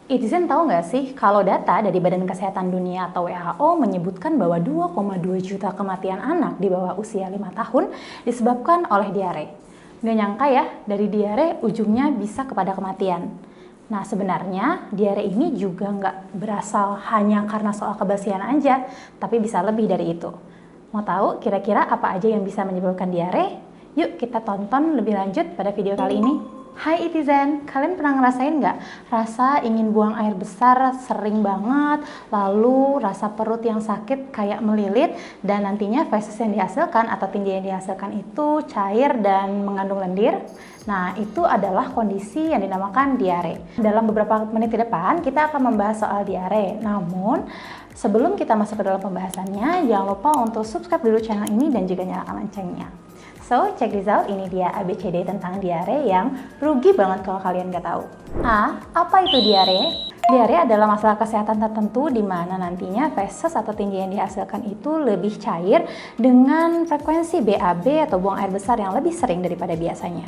Itizen tahu nggak sih kalau data dari Badan Kesehatan Dunia atau WHO menyebutkan bahwa 2,2 juta kematian anak di bawah usia 5 tahun disebabkan oleh diare. Nggak nyangka ya, dari diare ujungnya bisa kepada kematian. Nah sebenarnya diare ini juga nggak berasal hanya karena soal kebersihan aja, tapi bisa lebih dari itu. Mau tahu kira-kira apa aja yang bisa menyebabkan diare? Yuk kita tonton lebih lanjut pada video kali ini. Hai Itizen, kalian pernah ngerasain nggak rasa ingin buang air besar sering banget, lalu rasa perut yang sakit kayak melilit, dan nantinya feses yang dihasilkan atau tinja yang dihasilkan itu cair dan mengandung lendir? Nah, itu adalah kondisi yang dinamakan diare. Dalam beberapa menit ke depan, kita akan membahas soal diare. Namun, sebelum kita masuk ke dalam pembahasannya, jangan lupa untuk subscribe dulu channel ini dan juga nyalakan loncengnya. So, check this out, ini dia ABCD tentang diare yang rugi banget kalau kalian nggak tahu. A. Apa itu diare? Diare adalah masalah kesehatan tertentu di mana nantinya feses atau tinja yang dihasilkan itu lebih cair dengan frekuensi BAB atau buang air besar yang lebih sering daripada biasanya.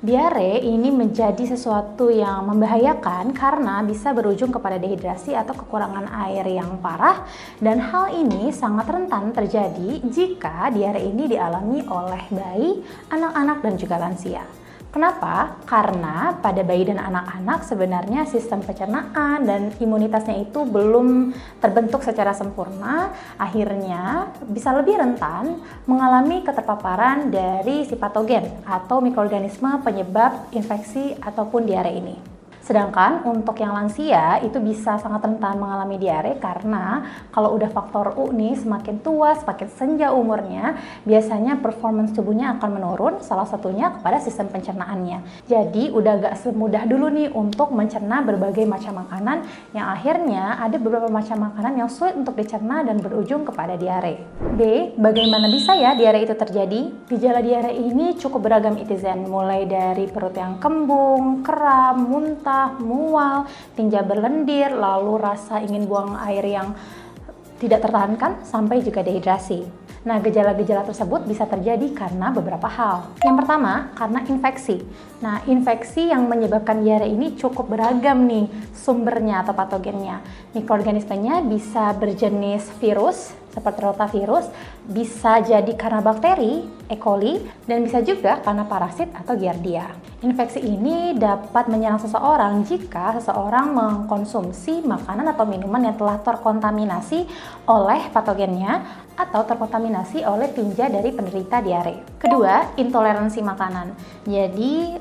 Diare ini menjadi sesuatu yang membahayakan karena bisa berujung kepada dehidrasi atau kekurangan air yang parah, dan hal ini sangat rentan terjadi jika diare ini dialami oleh bayi, anak-anak, dan juga lansia. Kenapa? Karena pada bayi dan anak-anak sebenarnya sistem pencernaan dan imunitasnya itu belum terbentuk secara sempurna, akhirnya bisa lebih rentan mengalami keterpaparan dari si patogen atau mikroorganisme penyebab infeksi ataupun diare ini. Sedangkan untuk yang lansia itu bisa sangat rentan mengalami diare karena kalau udah faktor U nih, semakin tua, semakin senja umurnya, biasanya performance tubuhnya akan menurun, salah satunya kepada sistem pencernaannya. Jadi udah gak semudah dulu nih untuk mencerna berbagai macam makanan yang akhirnya ada beberapa macam makanan yang sulit untuk dicerna dan berujung kepada diare. B. Bagaimana bisa ya diare itu terjadi? Gejala diare ini cukup beragam Itizen, mulai dari perut yang kembung, kram, muntah, mual, tinja berlendir, lalu rasa ingin buang air yang tidak tertahankan, sampai juga dehidrasi. Nah, gejala-gejala tersebut bisa terjadi karena beberapa hal. Yang pertama, karena infeksi. Nah, infeksi yang menyebabkan diare ini cukup beragam nih sumbernya atau patogennya. Mikroorganismenya bisa berjenis virus, seperti rotavirus, bisa jadi karena bakteri, E. coli, dan bisa juga karena parasit atau giardia. Infeksi ini dapat menyerang seseorang jika seseorang mengkonsumsi makanan atau minuman yang telah terkontaminasi oleh patogennya atau terkontaminasi oleh tinja dari penderita diare. Kedua, intoleransi makanan. Jadi,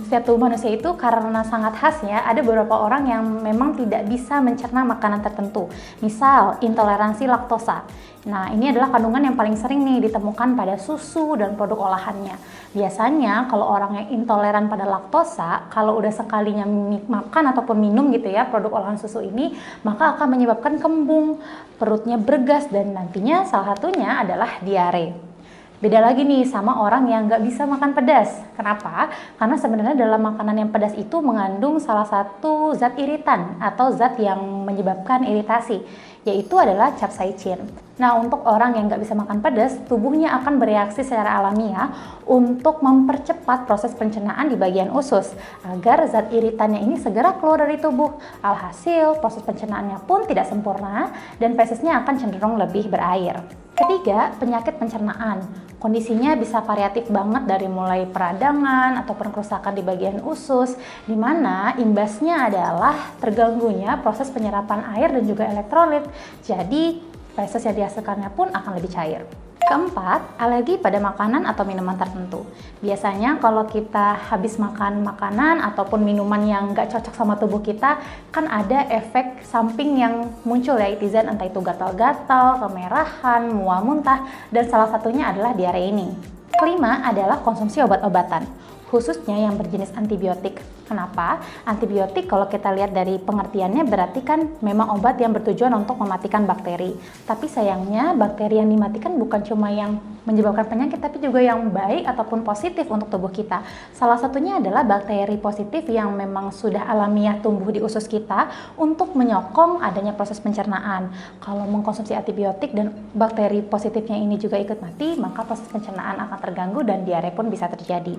setiap tubuh manusia itu karena sangat khas ya, ada beberapa orang yang memang tidak bisa mencerna makanan tertentu. Misal, intoleransi laktosa. Nah, ini adalah kandungan yang paling sering nih ditemukan pada susu dan produk olahannya. Biasanya kalau orang yang intoleran pada laktosa, kalau udah sekalinya makan ataupun minum gitu ya produk olahan susu ini, maka akan menyebabkan kembung, perutnya bergas, dan nantinya salah satunya adalah diare. Beda lagi nih sama orang yang nggak bisa makan pedas. Kenapa? Karena sebenarnya dalam makanan yang pedas itu mengandung salah satu zat iritan atau zat yang menyebabkan iritasi, yaitu adalah capsaicin. Nah, untuk orang yang nggak bisa makan pedas, tubuhnya akan bereaksi secara alamiah untuk mempercepat proses pencernaan di bagian usus agar zat iritannya ini segera keluar dari tubuh. Alhasil, proses pencernaannya pun tidak sempurna dan fesesnya akan cenderung lebih berair. Ketiga, penyakit pencernaan. Kondisinya bisa variatif banget dari mulai peradangan ataupun kerusakan di bagian usus, di mana imbasnya adalah terganggunya proses penyerapan air dan juga elektrolit. Jadi, feses yang dihasilkannya pun akan lebih cair. Keempat, alergi pada makanan atau minuman tertentu. Biasanya kalau kita habis makan makanan ataupun minuman yang nggak cocok sama tubuh kita, kan ada efek samping yang muncul ya Itizen, entah itu gatal-gatal, kemerahan, mual muntah, dan salah satunya adalah diare ini. Kelima adalah konsumsi obat-obatan, khususnya yang berjenis antibiotik. Kenapa? Antibiotik kalau kita lihat dari pengertiannya berarti kan memang obat yang bertujuan untuk mematikan bakteri. Tapi sayangnya bakteri yang dimatikan bukan cuma yang menyebabkan penyakit, tapi juga yang baik ataupun positif untuk tubuh kita. Salah satunya adalah bakteri positif yang memang sudah alamiah tumbuh di usus kita untuk menyokong adanya proses pencernaan. Kalau mengkonsumsi antibiotik dan bakteri positifnya ini juga ikut mati, maka proses pencernaan akan terganggu dan diare pun bisa terjadi.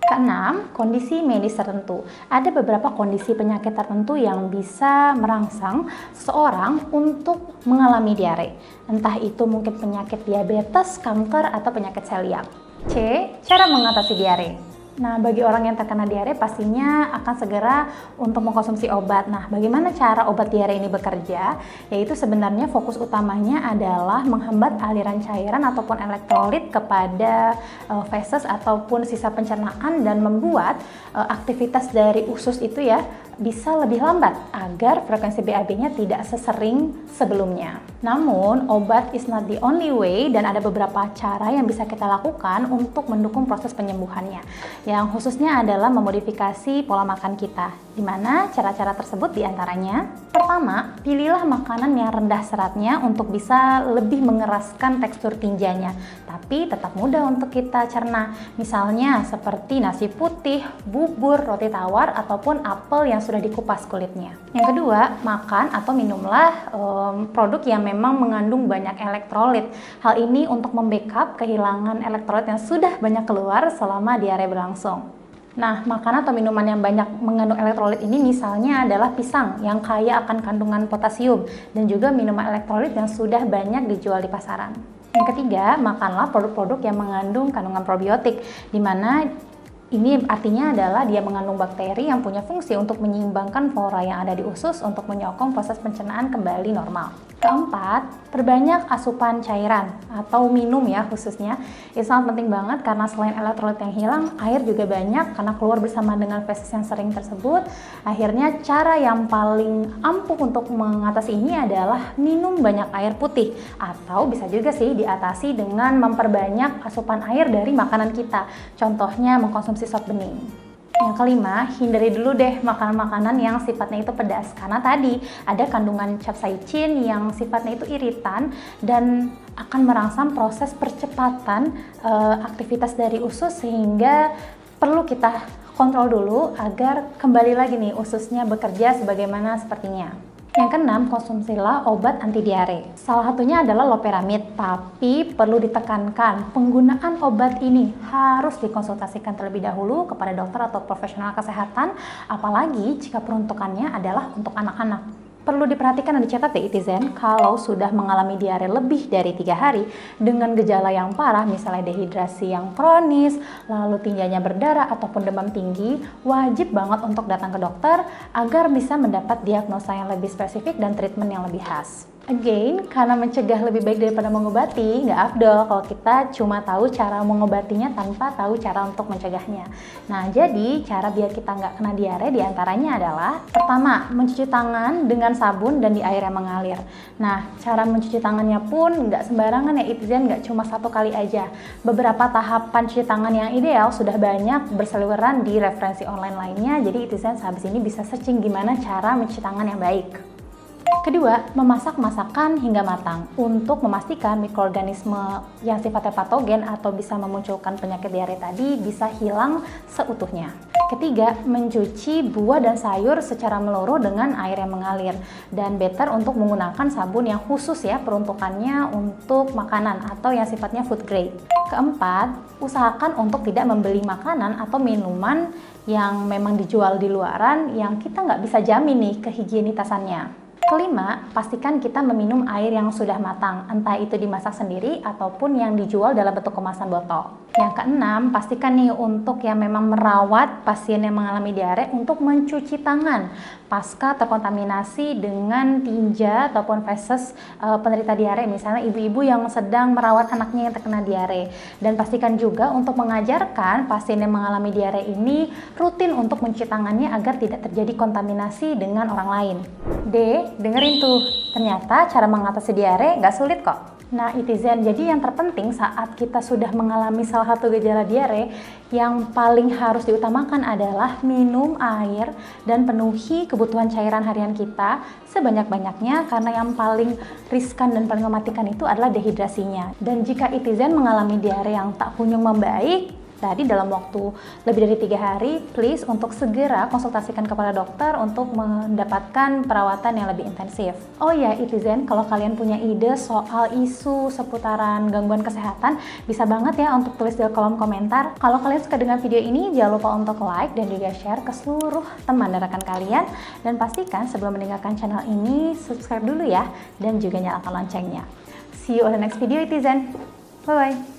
Keenam, kondisi medis tertentu. Ada beberapa kondisi penyakit tertentu yang bisa merangsang seseorang untuk mengalami diare. Entah itu mungkin penyakit diabetes, kanker, atau penyakit celiak. C. Cara mengatasi diare. Nah, bagi orang yang terkena diare pastinya akan segera untuk mengkonsumsi obat. Nah, bagaimana cara obat diare ini bekerja? Yaitu sebenarnya fokus utamanya adalah menghambat aliran cairan ataupun elektrolit kepada feses ataupun sisa pencernaan dan membuat aktivitas dari usus itu ya bisa lebih lambat agar frekuensi BAB-nya tidak sesering sebelumnya. Namun, obat is not the only way dan ada beberapa cara yang bisa kita lakukan untuk mendukung proses penyembuhannya. Yang khususnya adalah memodifikasi pola makan kita. Di mana cara-cara tersebut diantaranya? Pertama, pilihlah makanan yang rendah seratnya untuk bisa lebih mengeraskan tekstur tinjanya, tapi tetap mudah untuk kita cerna. Misalnya seperti nasi putih, bubur, roti tawar, ataupun apel yang sudah dikupas kulitnya. Yang kedua, makan atau minumlah produk yang memang mengandung banyak elektrolit. Hal ini untuk membackup kehilangan elektrolit yang sudah banyak keluar selama diare berlangsung. Nah, makanan atau minuman yang banyak mengandung elektrolit ini misalnya adalah pisang yang kaya akan kandungan potasium dan juga minuman elektrolit yang sudah banyak dijual di pasaran. Yang ketiga, makanlah produk-produk yang mengandung kandungan probiotik, di mana ini artinya adalah dia mengandung bakteri yang punya fungsi untuk menyeimbangkan flora yang ada di usus untuk menyokong proses pencernaan kembali normal. Keempat, perbanyak asupan cairan atau minum ya khususnya. Itu sangat penting banget karena selain elektrolit yang hilang, air juga banyak karena keluar bersama dengan feses yang sering tersebut. Akhirnya cara yang paling ampuh untuk mengatasi ini adalah minum banyak air putih atau bisa juga sih diatasi dengan memperbanyak asupan air dari makanan kita. Contohnya mengkonsumsi sop bening. Yang kelima, hindari dulu deh makanan-makanan yang sifatnya itu pedas karena tadi ada kandungan capsaicin yang sifatnya itu iritan dan akan merangsang proses percepatan aktivitas dari usus sehingga perlu kita kontrol dulu agar kembali lagi nih ususnya bekerja sebagaimana sepertinya. Yang keenam, konsumsilah obat anti diare. Salah satunya adalah loperamid, tapi perlu ditekankan penggunaan obat ini harus dikonsultasikan terlebih dahulu kepada dokter atau profesional kesehatan, apalagi jika peruntukannya adalah untuk anak-anak. Perlu diperhatikan dan dicatat ya Itizen, kalau sudah mengalami diare lebih dari 3 hari dengan gejala yang parah, misalnya dehidrasi yang kronis, lalu tinjanya berdarah ataupun demam tinggi, wajib banget untuk datang ke dokter agar bisa mendapat diagnosa yang lebih spesifik dan treatment yang lebih khas. Again, karena mencegah lebih baik daripada mengobati, nggak afdol kalau kita cuma tahu cara mengobatinya tanpa tahu cara untuk mencegahnya. Nah, jadi cara biar kita nggak kena diare diantaranya adalah pertama, mencuci tangan dengan sabun dan di air yang mengalir. Nah, cara mencuci tangannya pun nggak sembarangan ya Itizen, nggak cuma 1 kali aja. Beberapa tahapan cuci tangan yang ideal sudah banyak berseliweran di referensi online lainnya, jadi Itizen sehabis ini bisa searching gimana cara mencuci tangan yang baik. Kedua, memasak masakan hingga matang untuk memastikan mikroorganisme yang sifatnya patogen atau bisa memunculkan penyakit diare tadi bisa hilang seutuhnya. Ketiga, mencuci buah dan sayur secara menyeluruh dengan air yang mengalir dan better untuk menggunakan sabun yang khusus ya peruntukannya untuk makanan atau yang sifatnya food grade. Keempat, usahakan untuk tidak membeli makanan atau minuman yang memang dijual di luaran yang kita nggak bisa jamin nih kehigienitasannya. Kelima, pastikan kita meminum air yang sudah matang, entah itu dimasak sendiri ataupun yang dijual dalam bentuk kemasan botol. Yang keenam, pastikan nih untuk yang memang merawat pasien yang mengalami diare untuk mencuci tangan pasca terkontaminasi dengan tinja ataupun feses penderita diare, misalnya ibu-ibu yang sedang merawat anaknya yang terkena diare. Dan pastikan juga untuk mengajarkan pasien yang mengalami diare ini rutin untuk mencuci tangannya agar tidak terjadi kontaminasi dengan orang lain. D. Dengerin tuh, ternyata cara mengatasi diare nggak sulit kok. Nah Itizen, jadi yang terpenting saat kita sudah mengalami salah satu gejala diare, yang paling harus diutamakan adalah minum air dan penuhi kebutuhan cairan harian kita sebanyak-banyaknya karena yang paling riskan dan paling mematikan itu adalah dehidrasinya. Dan jika Itizen mengalami diare yang tak kunjung membaik, Tadi dalam waktu lebih dari 3 hari, please untuk segera konsultasikan kepada dokter untuk mendapatkan perawatan yang lebih intensif. Oh ya, Itizen, kalau kalian punya ide soal isu seputaran gangguan kesehatan, bisa banget ya untuk tulis di kolom komentar. Kalau kalian suka dengan video ini, jangan lupa untuk like dan juga share ke seluruh teman dan rekan kalian. Dan pastikan sebelum meninggalkan channel ini, subscribe dulu ya, dan juga nyalakan loncengnya. See you on the next video, Itizen. Bye-bye.